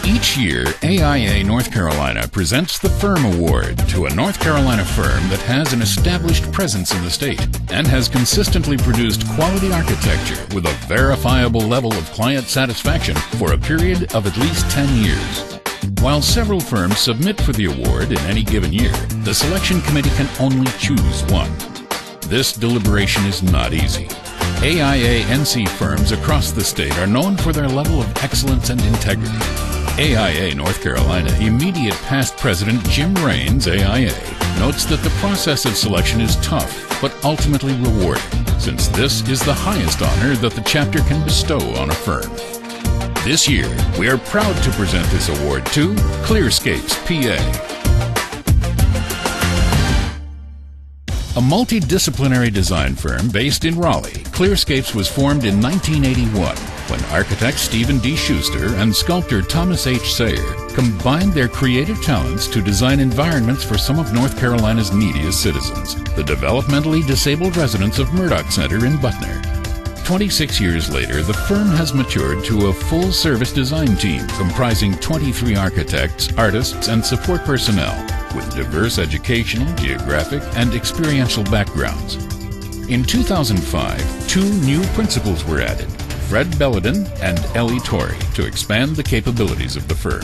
Each year, AIA North Carolina presents the Firm Award to a North Carolina firm that has an established presence in the state and has consistently produced quality architecture with a verifiable level of client satisfaction for a period of at least 10 years. While several firms submit for the award in any given year, the selection committee can only choose one. This deliberation is not easy. AIA NC firms across the state are known for their level of excellence and integrity. AIA North Carolina immediate past president Jim Raines, AIA, notes that the process of selection is tough but ultimately rewarding, since this is the highest honor that the chapter can bestow on a firm. This year, we are proud to present this award to Clearscapes, PA. A multidisciplinary design firm based in Raleigh, Clearscapes was formed in 1981 when architect Stephen D. Schuster and sculptor Thomas H. Sayer combined their creative talents to design environments for some of North Carolina's neediest citizens, the developmentally disabled residents of Murdoch Center in Butner. 26 years later, the firm has matured to a full-service design team comprising 23 architects, artists, and support personnel with diverse educational, geographic, and experiential backgrounds. In 2005, 2 new principals were added, Fred Belladin and Ellie Torrey, to expand the capabilities of the firm.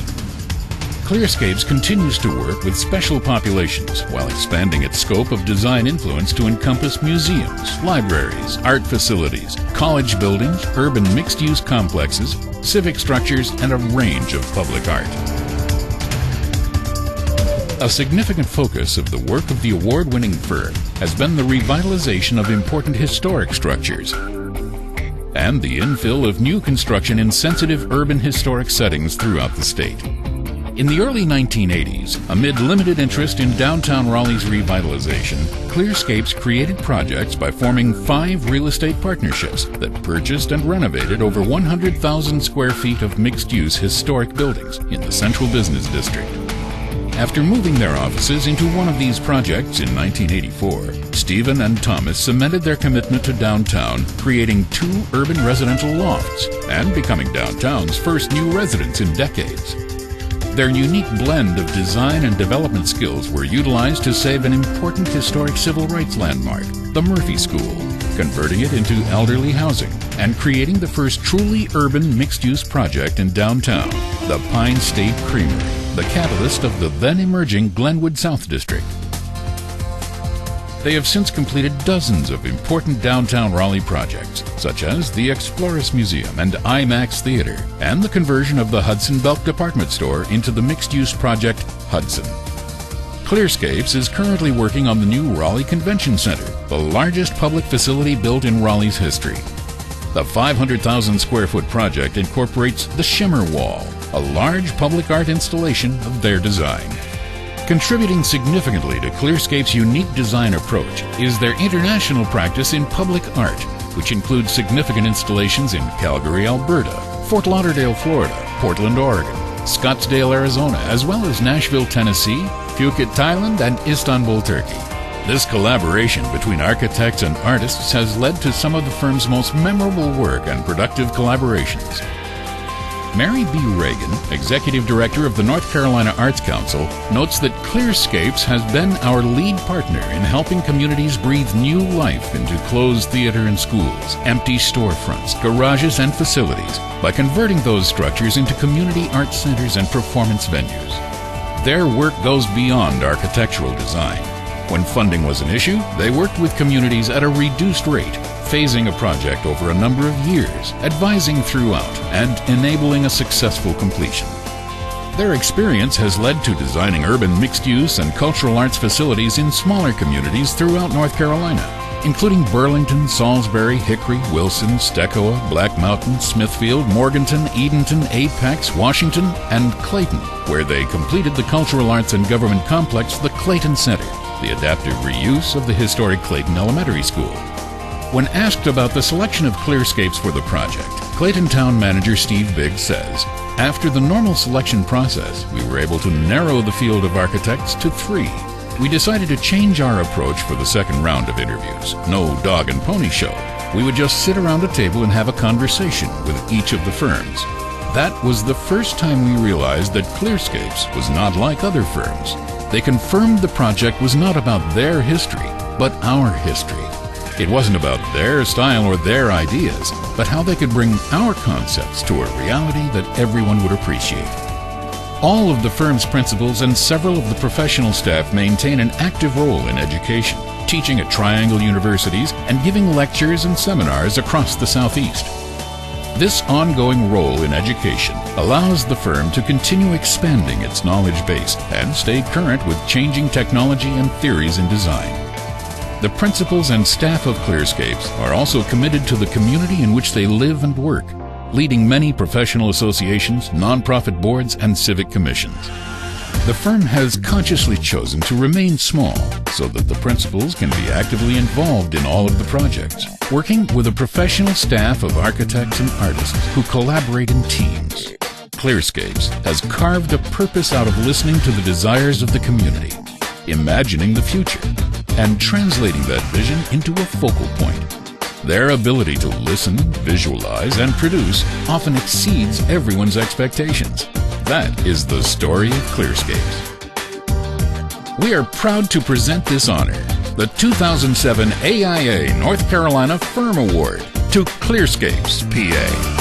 Clearscapes continues to work with special populations while expanding its scope of design influence to encompass museums, libraries, art facilities, college buildings, urban mixed-use complexes, civic structures, and a range of public art. A significant focus of the work of the award-winning firm has been the revitalization of important historic structures and the infill of new construction in sensitive urban historic settings throughout the state. In the early 1980s, amid limited interest in downtown Raleigh's revitalization, Clearscapes created projects by forming 5 real estate partnerships that purchased and renovated over 100,000 square feet of mixed-use historic buildings in the central business district. After moving their offices into one of these projects in 1984, Stephen and Thomas cemented their commitment to downtown, creating 2 urban residential lofts and becoming downtown's first new residents in decades. Their unique blend of design and development skills were utilized to save an important historic civil rights landmark, the Murphy School, converting it into elderly housing and creating the first truly urban mixed-use project in downtown, the Pine State Creamery, the catalyst of the then-emerging Glenwood South District. They have since completed dozens of important downtown Raleigh projects, such as the Explorers Museum and IMAX Theater, and the conversion of the Hudson Belk department store into the mixed-use project Hudson. Clearscapes is currently working on the new Raleigh Convention Center, the largest public facility built in Raleigh's history. The 500,000 square foot project incorporates the Shimmer Wall, a large public art installation of their design. Contributing significantly to Clearscapes' unique design approach is their international practice in public art, which includes significant installations in Calgary, Alberta, Fort Lauderdale, Florida, Portland, Oregon, Scottsdale, Arizona, as well as Nashville, Tennessee, Phuket, Thailand, and Istanbul, Turkey. This collaboration between architects and artists has led to some of the firm's most memorable work and productive collaborations. Mary B. Reagan, Executive Director of the North Carolina Arts Council, notes that Clearscapes has been our lead partner in helping communities breathe new life into closed theater and schools, empty storefronts, garages, and facilities by converting those structures into community art centers and performance venues. Their work goes beyond architectural design. When funding was an issue, they worked with communities at a reduced rate, phasing a project over a number of years, advising throughout, and enabling a successful completion. Their experience has led to designing urban mixed-use and cultural arts facilities in smaller communities throughout North Carolina, including Burlington, Salisbury, Hickory, Wilson, Steccoa, Black Mountain, Smithfield, Morganton, Edenton, Apex, Washington, and Clayton, where they completed the Cultural Arts and Government Complex, the Clayton Center, the adaptive reuse of the historic Clayton Elementary School. When asked about the selection of Clearscapes for the project, Clayton Town Manager Steve Biggs says, "After the normal selection process, we were able to narrow the field of architects to 3. We decided to change our approach for the second round of interviews. No dog and pony show. We would just sit around a table and have a conversation with each of the firms. That was the first time we realized that Clearscapes was not like other firms. They confirmed the project was not about their history, but our history. It wasn't about their style or their ideas, but how they could bring our concepts to a reality that everyone would appreciate. All of the firm's principals and several of the professional staff maintain an active role in education, teaching at Triangle universities and giving lectures and seminars across the Southeast. This ongoing role in education allows the firm to continue expanding its knowledge base and stay current with changing technology and theories in design. The principals and staff of Clearscapes are also committed to the community in which they live and work, leading many professional associations, nonprofit boards, and civic commissions. The firm has consciously chosen to remain small so that the principals can be actively involved in all of the projects, working with a professional staff of architects and artists who collaborate in teams. Clearscapes has carved a purpose out of listening to the desires of the community, imagining the future, and translating that vision into a focal point. Their ability to listen, visualize, and produce often exceeds everyone's expectations. That is the story of Clearscapes. We are proud to present this honor, the 2007 AIA North Carolina Firm Award, to Clearscapes, PA.